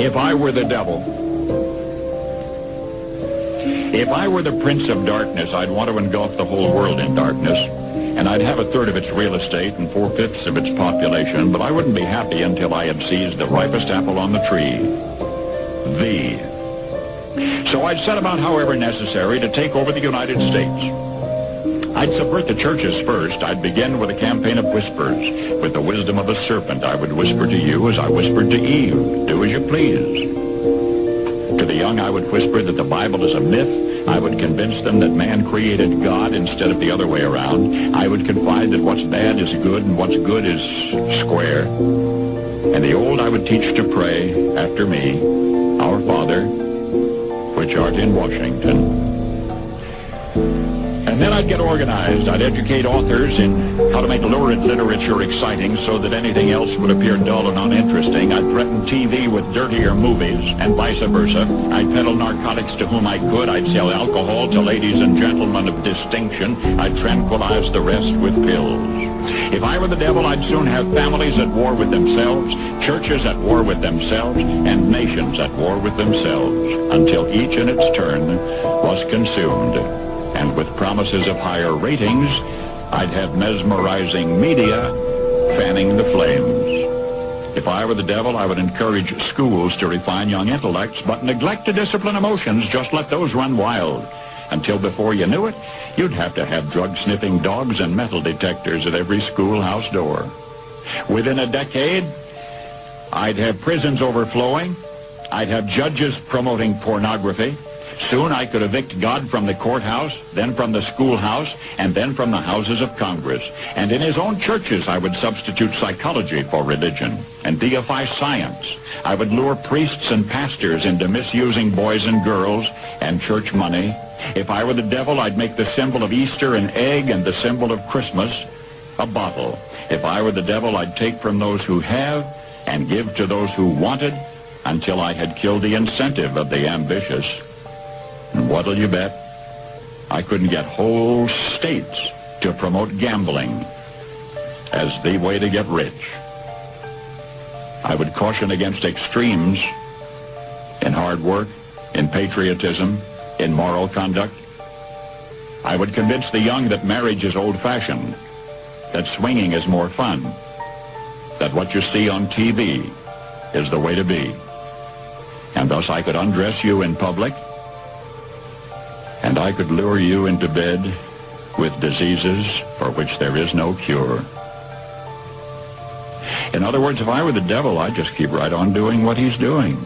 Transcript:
If I were the devil, if I were the prince of darkness, I'd want to engulf the whole world in darkness, and I'd have a third of its real estate and 4/5 of its population, but I wouldn't be happy until I had seized the ripest apple on the tree, thee. So I'd set about, however necessary, to take over the United States. I'd subvert the churches first. I'd begin with a campaign of whispers. With the wisdom of a serpent, I would whisper to you as I whispered to Eve, do as you please. To the young, I would whisper that the Bible is a myth. I would convince them that man created God instead of the other way around. I would confide that what's bad is good and what's good is square. And the old I would teach to pray after me, Our Father, which art in Washington. And then I'd get organized. I'd educate authors in how to make lurid literature exciting so that anything else would appear dull and uninteresting. I'd threaten TV with dirtier movies and vice versa. I'd peddle narcotics to whom I could. I'd sell alcohol to ladies and gentlemen of distinction. I'd tranquilize the rest with pills. If I were the devil, I'd soon have families at war with themselves, churches at war with themselves, and nations at war with themselves, until each in its turn was consumed. And with promises of higher ratings, I'd have mesmerizing media fanning the flames. If I were the devil, I would encourage schools to refine young intellects, but neglect to discipline emotions. Just let those run wild. Until before you knew it, you'd have to have drug-sniffing dogs and metal detectors at every schoolhouse door. Within a decade, I'd have prisons overflowing. I'd have judges promoting pornography. Soon I could evict God from the courthouse, then from the schoolhouse, and then from the houses of Congress. And in his own churches, I would substitute psychology for religion and deify science. I would lure priests and pastors into misusing boys and girls and church money. If I were the devil, I'd make the symbol of Easter an egg and the symbol of Christmas a bottle. If I were the devil, I'd take from those who have and give to those who wanted until I had killed the incentive of the ambitious. And what'll you bet? I couldn't get whole states to promote gambling as the way to get rich. I would caution against extremes in hard work, in patriotism, in moral conduct. I would convince the young that marriage is old-fashioned, that swinging is more fun, that what you see on TV is the way to be. And thus I could undress you in public, and I could lure you into bed with diseases for which there is no cure. In other words, if I were the devil, I'd just keep right on doing what he's doing.